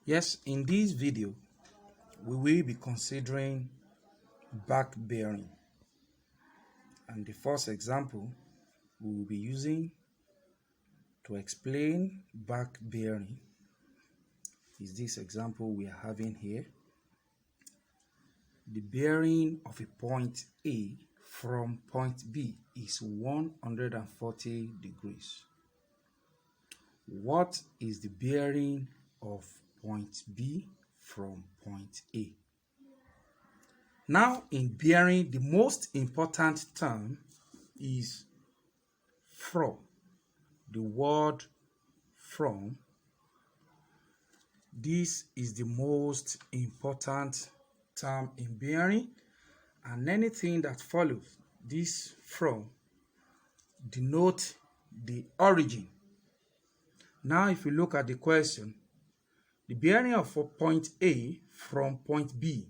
Yes, in this video, we will be considering back bearing. And the first example we will be using to explain back bearing is this example we are having here. The bearing of a point A from point B is 140 degrees. What is the bearing of point B from point A? Now, in bearing, the most important term is from. The word from. This is the most important term in bearing, and anything that follows this from denote the origin. Now, if you look at the question, the bearing of point A from point B.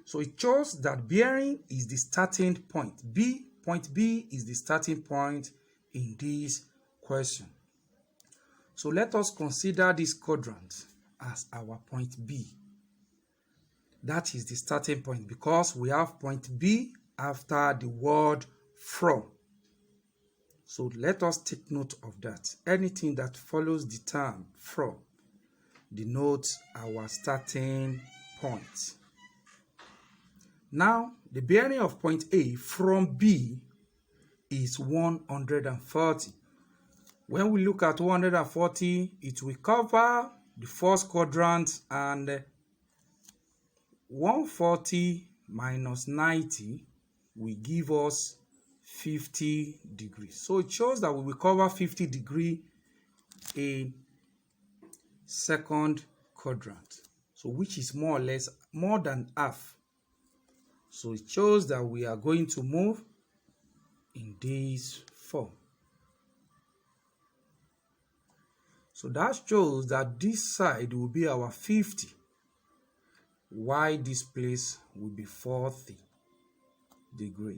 So it shows that bearing is the starting point. Point B is the starting point in this question. So let us consider this quadrant as our point B. That is the starting point because we have point B after the word from. So let us take note of that. Anything that follows the term from denotes our starting point. Now, the bearing of point A from B is 140. When we look at 140, it will cover the first quadrant, and 140 minus 90 will give us 50 degrees. So it shows that we will cover 50 degrees in second quadrant. So which is more or less more than half. So it shows that we are going to move in this form. So that shows that this side will be our 50, while this place will be 40 degrees.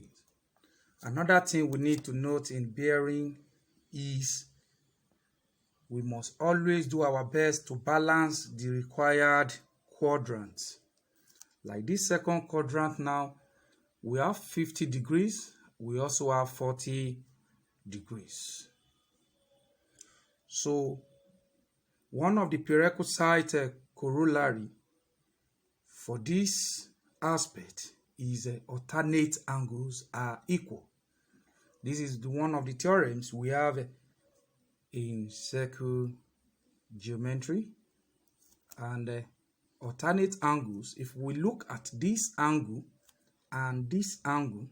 Another thing we need to note in bearing is we must always do our best to balance the required quadrants. Like this second quadrant now, we have 50 degrees, we also have 40 degrees. So one of the prerequisite corollary for this aspect is alternate angles are equal. This is one of the theorems we have in circle geometry. And alternate angles, if we look at this angle and this angle,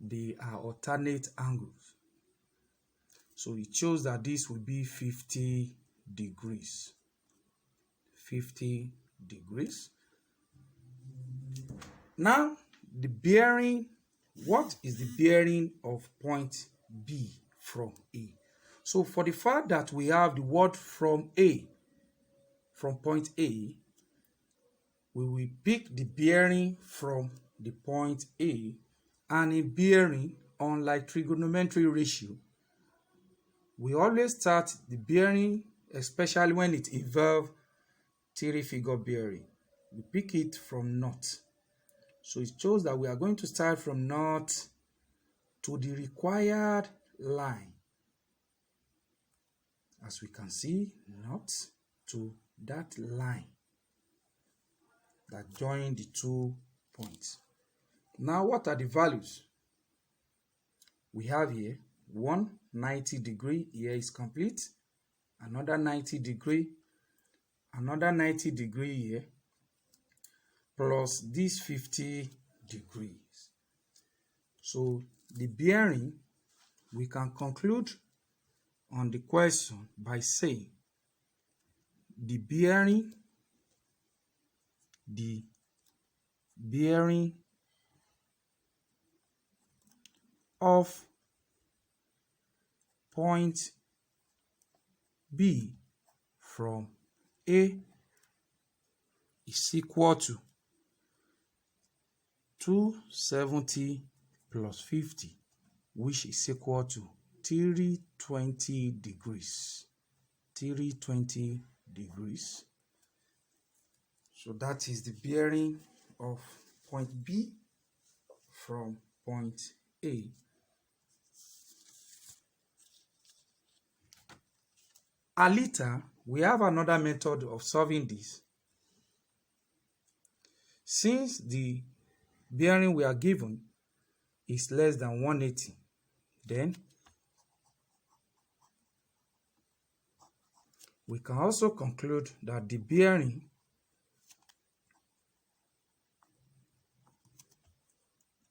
they are alternate angles. So it shows that this will be 50 degrees. 50 degrees. Now, the bearing, what is the bearing of point B from A? So for the fact that we have the word from A, from point A, we will pick the bearing from the point A, and in bearing, unlike trigonometry ratio, we always start the bearing, especially when it involves three-figure bearing. We pick it from naught. So it shows that we are going to start from naught to the required line. As we can see, naught to that line that join the 2 points. Now, what are the values? We have here 190 degree, here is complete, another 90 degree, another 90 degree here, plus this 50 degrees. So the bearing, we can conclude on the question by saying the bearing of point B from A is equal to 270 plus 50, which is equal to 320 degrees. 320 degrees. So that is the bearing of point B from point A. And later, we have another method of solving this. Since the bearing we are given is less than 180, then we can also conclude that the bearing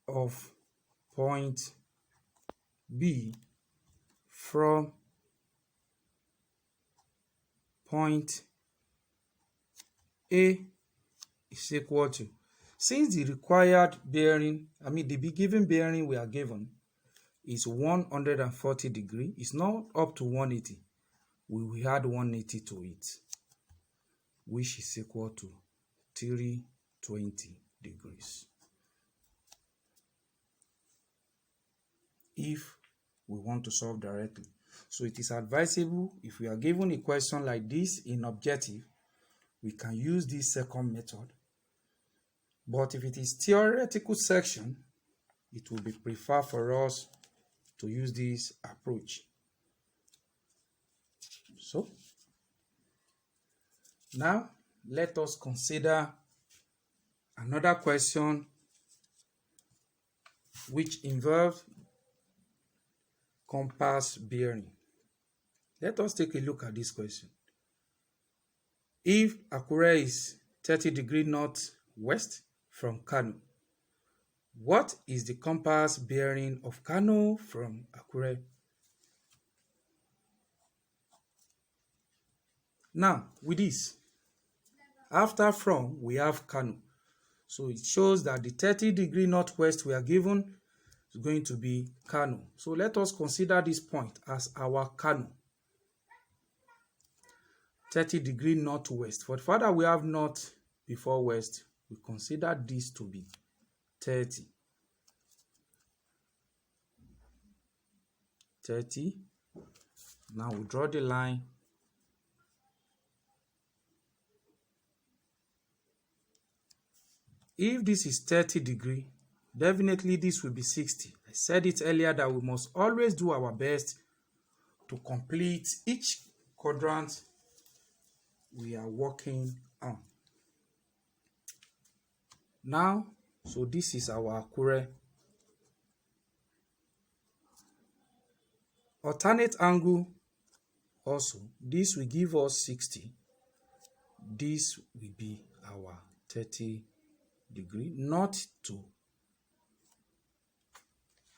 of point B from point A is equal to, since the required bearing, the given bearing we are given is 140 degrees, it's not up to 180. We will add 180 to it, which is equal to 320 degrees. If we want to solve directly. So it is advisable, if we are given a question like this in objective, we can use this second method. But if it is theoretical section, it will be preferred for us to use this approach. So now let us consider another question which involves compass bearing. Let us take a look at this question. If Akure is 30 degrees northwest from Kano, what is the compass bearing of Kano from Akure? Now, with this, after from, we have Kano. So it shows that the 30 degrees northwest we are given is going to be Kano. So let us consider this point as our Kano. 30 degrees northwest. For the fact that we have north before west, we consider this to be 30. 30. Now we draw the line. If this is 30 degrees, definitely this will be 60. I said it earlier that we must always do our best to complete each quadrant we are working on. Now, so this is our Akure. Alternate angle also, this will give us 60. This will be our 30 degree, not to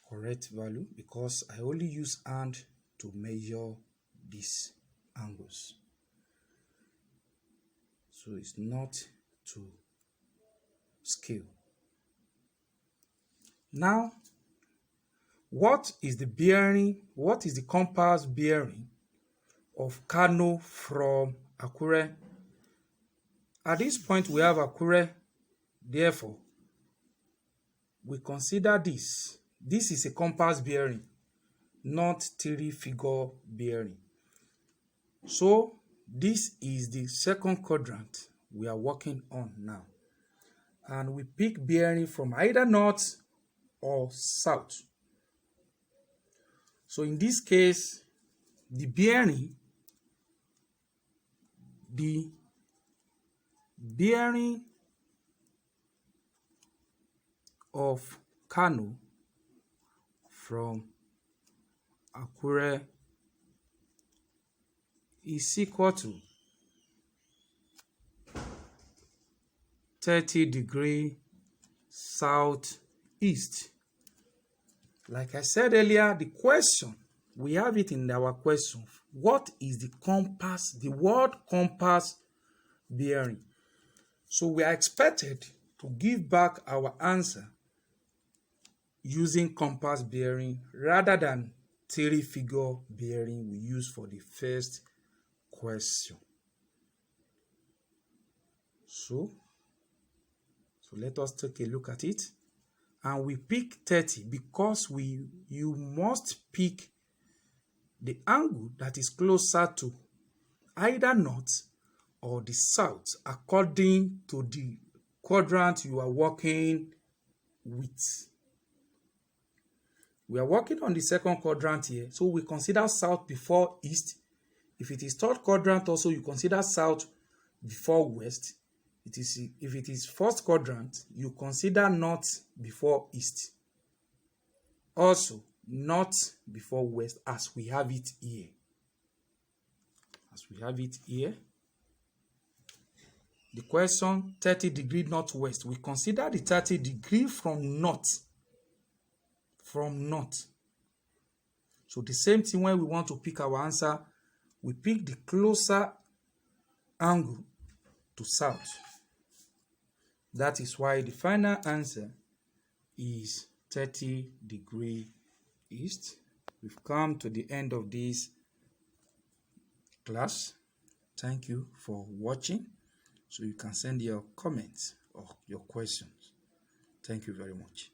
correct value because I only use hand to measure these angles. So it's not to scale. Now, what is the bearing, what is the compass bearing of Kano from Akure? At this point, we have Akure. Therefore, we consider this. This is a compass bearing, not three-figure bearing. So, this is the second quadrant we are working on now. And we pick bearing from either north or south. So, in this case, the bearing of Kano from Akure is equal to 30 degrees southeast. Like I said earlier, the question, we have it in our question. What is the compass, the word compass bearing? So we are expected to give back our answer using compass bearing rather than three-figure bearing we use for the first question. So let us take a look at it. And we pick 30 because you must pick the angle that is closer to either north or the south according to the quadrant you are working with. We are working on the second quadrant here, so we consider south before east. If it is third quadrant also, you consider south before west. If it is first quadrant, you consider north before east. Also, north before west, as we have it here. The question 30 degree northwest. We consider the 30 degree from north. So the same thing when we want to pick our answer, we pick the closer angle to south. That is why the final answer is 30 degree east. We've come to the end of this class. Thank you for watching. So you can send your comments or your questions. Thank you very much.